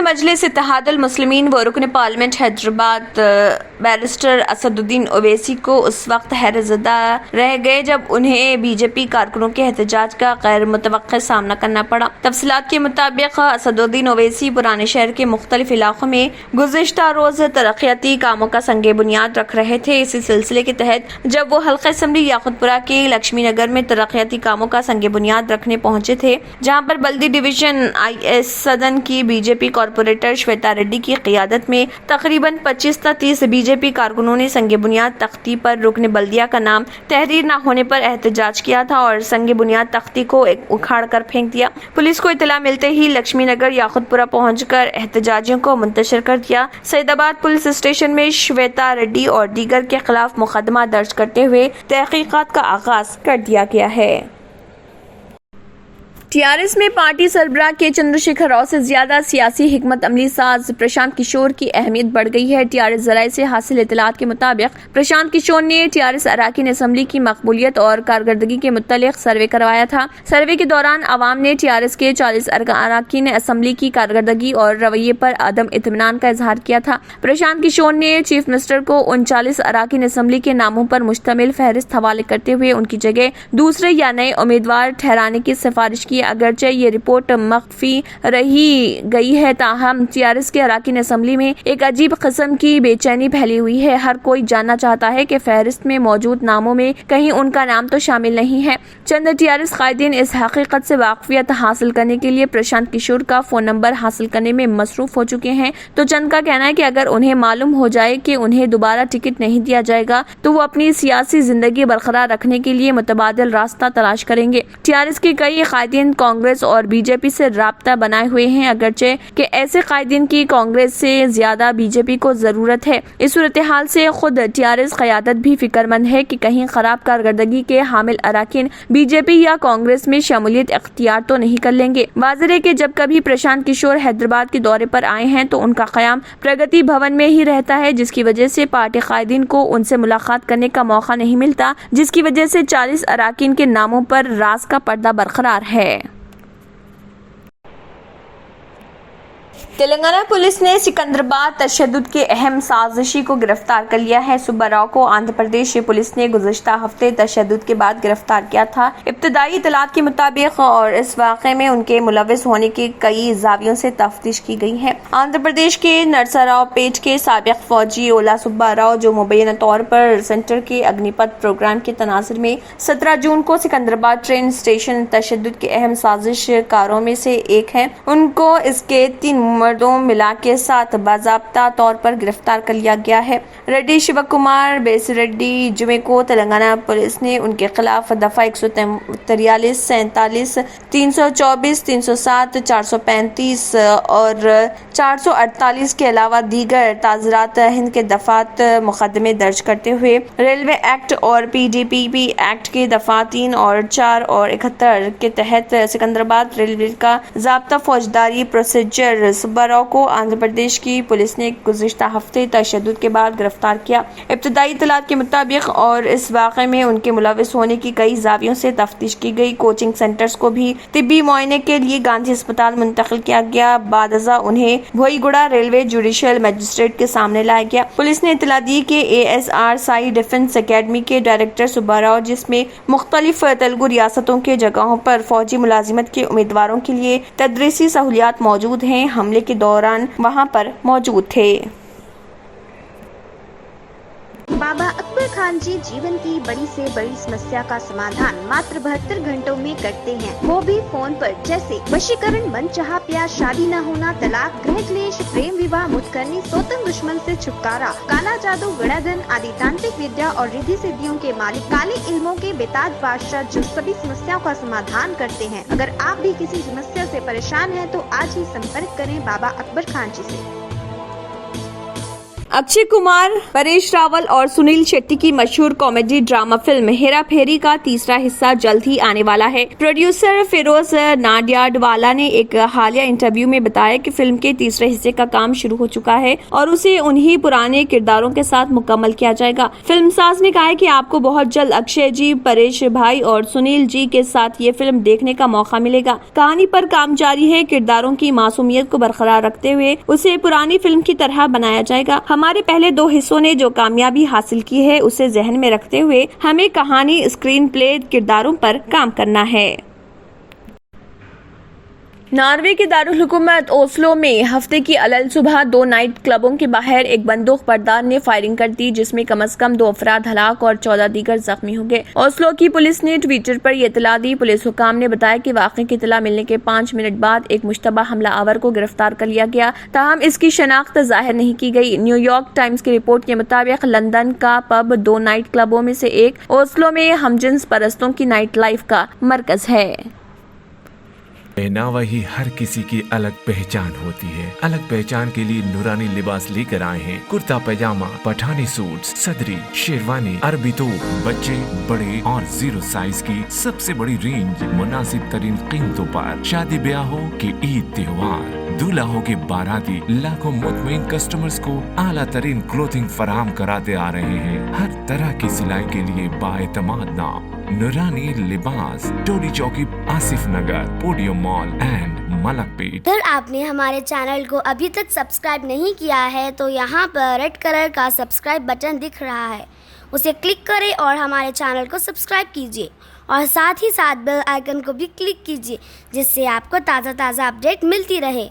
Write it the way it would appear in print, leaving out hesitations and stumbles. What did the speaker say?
मजलिस इत्तेहादुल मुस्लिमीन व रुकन parliament Hyderabad barrister Asaduddin Owaisi को उस वक्त हैरतज़दा रह गए जब उन्हें बीजेपी कारकुनों के एहतजाज का गैर मुतवक्किल सामना करना पड़ा। तफसीलात के मुताबिक असदुद्दीन ओवैसी पुराने शहर के मुख्तलिफ इलाकों में गुज़िश्ता रोज तरक्याती कामों का संगे बुनियाद रख रहे थे। इसी सिलसिले के तहत जब वो हल्का असम्बली याकुतपुरा के लक्ष्मी नगर में तरक्याती कामों का संगे बुनियाद रखने पहुंचे थे, जहां पर बल्दी डिवीजन IS सदन की बीजेपी कॉर्पोरेटर श्वेता रेड्डी की क़ियादत में तकरीबन 25 से 30 बीजेपी कारकुनों ने संगे बुनियाद तख्ती पर रुकन बल्दिया का नाम तहरीर न होने पर एहतजाज किया था और संगे बुनियाद तख्ती को उखाड़ कर फेंक दिया। पुलिस को इतला मिलते ही लक्ष्मी नगर याकुतपुरा पहुंचकर एहतजाजियों को मुंतशिर कर दिया। सईदाबाद पुलिस स्टेशन में श्वेता रेड्डी और दीगर के खिलाफ मुकदमा दर्ज करते हुए तहकीकात का आगाज कर दिया गया है। टीआरएस में पार्टी सरबराह के चंद्रशेखर राव से ज्यादा सियासी हिकमत अमली साज प्रशांत किशोर की अहमियत बढ़ गई है। टीआरएस जराये से हासिल इतलात के मुताबिक प्रशांत किशोर ने टीआरएस अरकान असम्बली की मकबूलियत और कारकर्दगी के मुतालिक सर्वे करवाया था। सर्वे के दौरान अवाम ने टीआरएस के 40 अरकान असम्बली की कारकर्दगी और रवैये पर अदम इत्मीनान का इजहार किया था। प्रशांत किशोर ने चीफ मिनिस्टर को उन 40 अरकान असम्बली के नामों पर मुश्तमिल फहरिस्त हवाले करते हुए उनकी जगह दूसरे या नए उम्मीदवार ठहराने की सिफारिश की। अगरचे ये रिपोर्ट मख्फी रही गई है, ताहम टीआरएस के अरकान असम्बली में एक अजीब किस्म की बेचैनी फैली हुई है। हर कोई जानना चाहता है कि फहरिस्त में मौजूद नामों में कहीं उनका नाम तो शामिल नहीं है। चंद टीआरएस कायदीन इस हकीकत से वाकफियत हासिल करने के लिए प्रशांत किशोर का फोन नंबर हासिल करने में मसरूफ हो चुके हैं, तो चंद का कहना है कि अगर उन्हें मालूम हो जाए कि उन्हें दोबारा टिकट नहीं दिया जाएगा तो वो अपनी सियासी जिंदगी बरकरार रखने के लिए मुतबादिल रास्ता तलाश करेंगे। टीआरएस के कई कायदीन कांग्रेस और बीजेपी से राब्ता बनाए हुए हैं, अगरचे कि ऐसे कायदीन की कांग्रेस से ज्यादा बीजेपी को जरूरत है। इस सूरत हाल से खुद टीआरएस क़यादत भी फिक्रमंद है कि कहीं खराब कारकर्दगी के हामिल अरकान बीजेपी या कांग्रेस में शमूलियत इख्तियार तो नहीं कर लेंगे। वाज़ेह है कि जब कभी प्रशांत किशोर हैदराबाद के दौरे पर आए हैं तो उनका क़याम प्रगति भवन में ही रहता है, जिसकी वजह से पार्टी कायदीन को उनसे मुलाकात करने का मौका नहीं मिलता, जिसकी वजह से 40 अरकान के नामों पर राज का पर्दा बरकरार है। तेलंगाना पुलिस ने सिकंदराबाद तशद्दुद के अहम साजिशी को गिरफ्तार कर लिया है। सुब्बा राव को आंध्र प्रदेश पुलिस ने गुज़िश्ता हफ्ते तशद्दुद के बाद गिरफ्तार किया था। इब्तदाई इतलात के मुताबिक और इस वाक़े में उनके मुलव्विस होने के कई जावियों से तफ्तीश की गई है। आंध्र प्रदेश के नरसरावपेट के साबिक फौजी ओला सुब्बा राव, जो मुबैना तौर पर सेंटर के अग्निपथ प्रोग्राम के तनाजुर में 17 जून को सिकंदराबाद ट्रेन स्टेशन तशद्दुद के अहम साजिशकारों में से एक है, उनको इसके 3 मर्दों मिला के साथ बाज़ाब्ता तौर पर गिरफ्तार कर लिया गया है। रेड्डी शिव कुमार बेसिरेड्डी जुमे को तेलंगाना पुलिस ने उनके खिलाफ दफा 143, 47, 324, 307, 435 और 448 के अलावा दीगर ताज़रात हिंद के दफात मुकदमे दर्ज करते हुए रेलवे एक्ट और PDPP एक्ट के दफा 3 और 4 और 71 के तहत सिकंदराबाद रेलवे का ज़ाब्ता फौजदारी प्रोसीजर सुब्बा राव को आंध्र प्रदेश की पुलिस ने गुज़िश्ता हफ्ते तशद्दुद के बाद गिरफ्तार किया। इब्तदाई इत्तलात के मुताबिक और इस वाक़े में उनके मुलव्विस होने की कई जावियों से तफ्तीश की गई। कोचिंग सेंटर्स को भी तिब्बी मुआयने के लिए गांधी अस्पताल मुंतकिल किया गया। बादअज़ा उन्हें भोईगुड़ा रेलवे जुडिशियल मजिस्ट्रेट के सामने लाया गया। पुलिस ने इत्तला दी कि ASR साई डिफेंस अकेडमी के डायरेक्टर सुब्बा राव, जिसमें मुख्तलिफ तेलुगु रियासतों के जगहों पर फौजी मुलाजिमत के उम्मीदवारों के लिए तदरीसी सहूलियात मौजूद हैं, हमले के दौरान वहां पर मौजूद थे। बाबा अकबर खान जी जीवन की बड़ी से बड़ी समस्या का समाधान मात्र 72 घंटों में करते हैं, वो भी फोन पर। जैसे वशीकरण, मनचाहा प्यार, शादी न होना, तलाक, गृह क्लेश, प्रेम विवाह, मुतकरनी, सोतन दुश्मन से छुटकारा, काला जादू, गड़ाधन आदि तांत्रिक विद्या और रिद्धि सिद्धियों के मालिक काले इल्मों के बेताज बादशाह, जो सभी समस्याओं का समाधान करते हैं। अगर आप भी किसी समस्या से परेशान हैं तो आज ही संपर्क करें बाबा अकबर खान जी से। अक्षय कुमार, परेश रावल और सुनील शेट्टी की मशहूर कॉमेडी ड्रामा फिल्म हेरा फेरी का तीसरा हिस्सा जल्द ही आने वाला है। प्रोड्यूसर फिरोज नाडियाडवाला ने एक हालिया इंटरव्यू में बताया कि फिल्म के तीसरे हिस्से का काम शुरू हो चुका है और उसे उन्हीं पुराने किरदारों के साथ मुकम्मल किया जाएगा। फिल्मसाज ने कहा है कि आपको बहुत जल्द अक्षय जी, परेश भाई और सुनील जी के साथ ये फिल्म देखने का मौका मिलेगा। कहानी पर काम जारी है। किरदारों की मासूमियत को बरकरार रखते हुए उसे पुरानी फिल्म की तरह बनाया जाएगा। हमारे पहले 2 हिस्सों ने जो कामयाबी हासिल की है उसे जहन में रखते हुए हमें कहानी, स्क्रीन प्ले, किरदारों पर काम करना है। नॉर्वे के दारुल हुकूमत ओस्लो में हफ्ते की अलल सुबह 2 नाइट क्लबों के बाहर एक बंदूक बरदार ने फायरिंग कर दी, जिसमें कम से कम 2 अफराद हलाक और 14 दीगर जख्मी हो गए। ओस्लो की पुलिस ने ट्विटर पर यह इतला दी। पुलिस हुकाम ने बताया कि वाक़े की इतला मिलने के 5 मिनट बाद एक मुश्तबा हमला आवर को गिरफ्तार कर लिया गया, ताहम इसकी शनाख्त जाहिर नहीं की गई। न्यूयॉर्क टाइम्स की रिपोर्ट के मुताबिक लंदन का पब 2 नाइट क्लबों में से एक ओस्लो में हमजिन्स परस्तों की नाइट लाइफ का मरकज है। पहनावा ही हर किसी की अलग पहचान होती है। अलग पहचान के लिए नूरानी लिबास लेकर आए हैं। कुर्ता पैजामा, पठानी सूट, सदरी, शेरवानी, अरबी तोप, बच्चे, बड़े और 0 साइज की सबसे बड़ी रेंज मुनासिब तरीन कीमतों पर। शादी ब्याह हो कि ईद त्योहार, दूल्हा हो के बाराती, लाखों मुतमईन कस्टमर्स को आला तरीन क्लोथिंग फराहम कराते आ रहे हैं। हर तरह की सिलाई के लिए बाएतमाद नाम नूरानी लिबास, टोली चौकी, आसिफ नगर, पोडियम मॉल एंड मलकपेट। अगर आपने हमारे चैनल को अभी तक सब्सक्राइब नहीं किया है तो यहाँ पर रेड कलर का सब्सक्राइब बटन दिख रहा है, उसे क्लिक करें और हमारे चैनल को सब्सक्राइब कीजिए और साथ ही साथ बेल आइकन को भी क्लिक कीजिए, जिससे आपको ताज़ा अपडेट मिलती रहे।